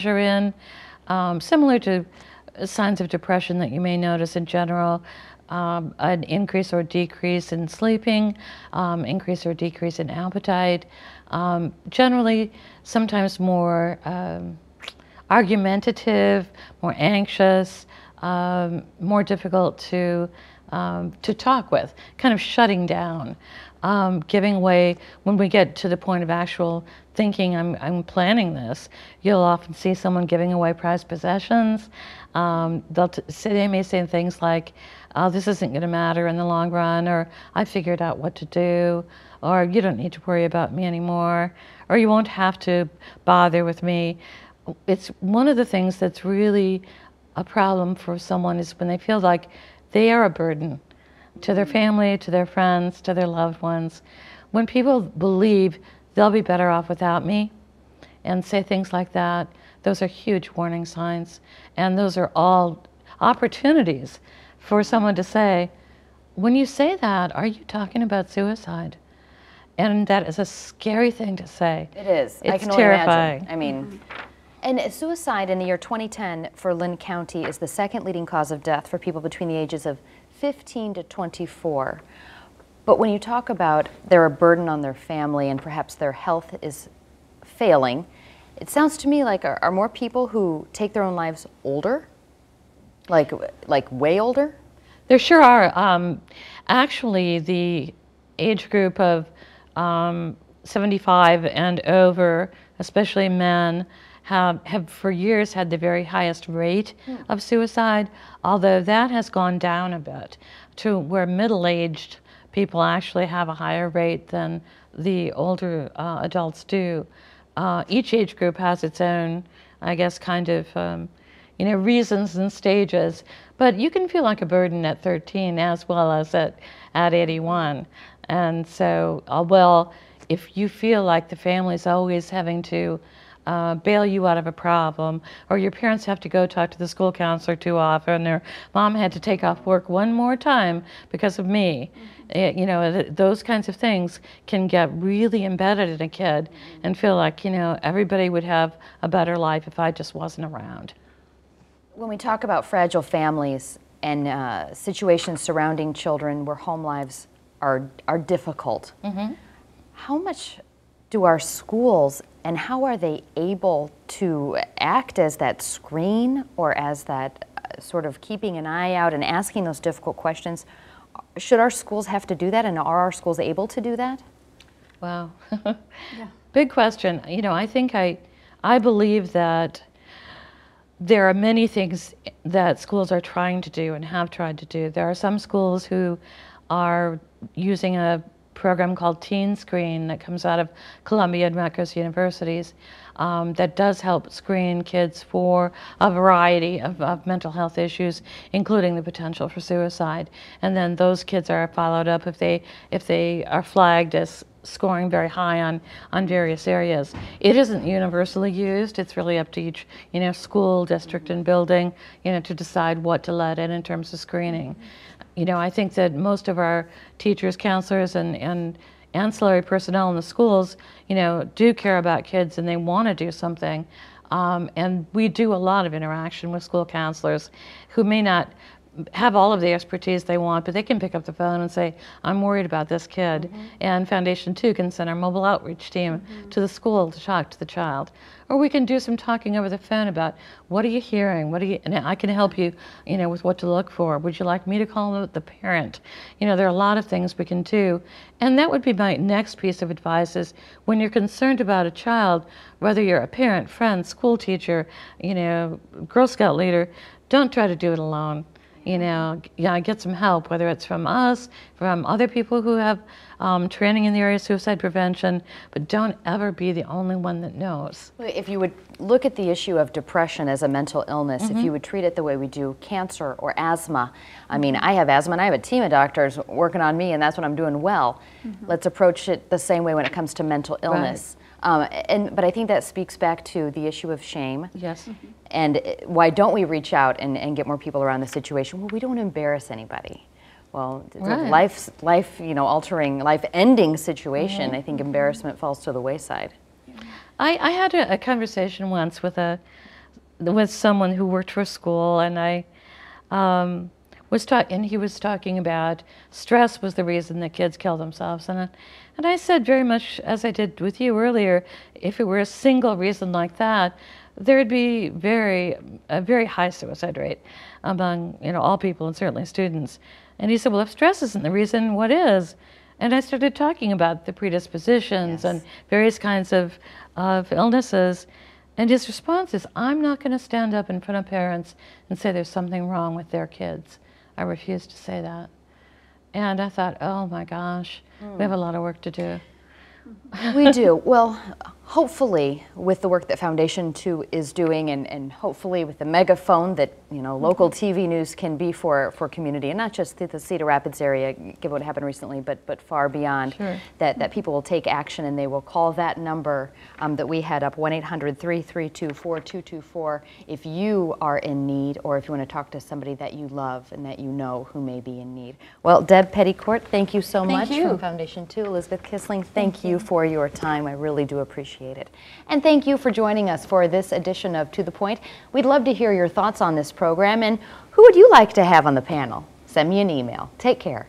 pressure in, similar to signs of depression that you may notice in general. An increase or decrease in sleeping, increase or decrease in appetite, generally sometimes more argumentative, more anxious, more difficult to talk with, kind of shutting down, giving way. When we get to the point of actual thinking, I'm planning this, you'll often see someone giving away prized possessions. They may say things like, oh, this isn't going to matter in the long run, or I figured out what to do, or you don't need to worry about me anymore, or you won't have to bother with me. It's one of the things that's really a problem for someone is when they feel like they are a burden to their family, to their friends, to their loved ones. When people believe they'll be better off without me and say things like that, those are huge warning signs. And those are all opportunities for someone to say, when you say that, are you talking about suicide? And that is a scary thing to say. It is. It's I can terrifying. Only imagine. I mean, and suicide in the year 2010 for Lynn County is the second leading cause of death for people between the ages of 15 to 24. But when you talk about they're a burden on their family and perhaps their health is failing, it sounds to me like are more people who take their own lives older? Like way older? There sure are. Actually, the age group of 75 and over, especially men, have for years had the very highest rate of suicide, although that has gone down a bit to where middle-aged people actually have a higher rate than the older adults do. Each age group has its own, I guess, kind of reasons and stages, but you can feel like a burden at 13 as well as at 81. And so, well, if you feel like the family's always having to bail you out of a problem, or your parents have to go talk to the school counselor too often, or mom had to take off work one more time because of me, those kinds of things can get really embedded in a kid and feel like, everybody would have a better life if I just wasn't around. When we talk about fragile families and situations surrounding children where home lives are difficult, how much do our schools and how are they able to act as that screen or as that sort of keeping an eye out and asking those difficult questions? Should our schools have to do that, and are our schools able to do that? Wow. Yeah. Big question. I think I believe that there are many things that schools are trying to do and have tried to do. There are some schools who are using a program called Teen Screen that comes out of Columbia and Rutgers universities that does help screen kids for a variety of mental health issues, including the potential for suicide. And then those kids are followed up if they are flagged as scoring very high on various areas. It isn't universally used. It's really up to each school, district, and building to decide what to let in terms of screening. I think that most of our teachers, counselors, and ancillary personnel in the schools, do care about kids and they want to do something. And we do a lot of interaction with school counselors who may not have all of the expertise they want, but they can pick up the phone and say, I'm worried about this kid. And Foundation 2 can send our mobile outreach team to the school to talk to the child. Or we can do some talking over the phone about, what are you hearing? And I can help you, with what to look for. Would you like me to call the parent? There are a lot of things we can do. And that would be my next piece of advice is when you're concerned about a child, whether you're a parent, friend, school teacher, Girl Scout leader, don't try to do it alone. Get some help, whether it's from us, from other people who have training in the area of suicide prevention, but don't ever be the only one that knows. If you would look at the issue of depression as a mental illness, if you would treat it the way we do cancer or asthma, I mean, I have asthma and I have a team of doctors working on me and that's when I'm doing well. Let's approach it the same way when it comes to mental illness. Right. But I think that speaks back to the issue of shame. Yes. And why don't we reach out and get more people around the situation? Well, we don't embarrass anybody. Well, right. Life-altering, life-ending situation, I think embarrassment falls to the wayside. I had a conversation once with a with someone who worked for a school, and I he was talking about stress was the reason that kids kill themselves, and I said very much as I did with you earlier, if it were a single reason like that, there would be a very high suicide rate among all people and certainly students. And he said, well, if stress isn't the reason, what is? And I started talking about the predispositions and various kinds of illnesses. And his response is, I'm not going to stand up in front of parents and say there's something wrong with their kids. I refuse to say that. And I thought, oh my gosh, we have a lot of work to do. We do. Well, hopefully with the work that Foundation 2 is doing, and hopefully with the megaphone that local TV news can be for community, and not just the Cedar Rapids area, given what happened recently, but far beyond, that people will take action and they will call that number that we had up, 1-800-332-4224, if you are in need or if you want to talk to somebody that you love and that you know who may be in need. Well, Deb Peddycoart, thank you so much from Foundation 2. Elisabeth Kissling, thank you for your time. I really do appreciate it. And thank you for joining us for this edition of To the Point. We'd love to hear your thoughts on this program, and who would you like to have on the panel? Send me an email. Take care.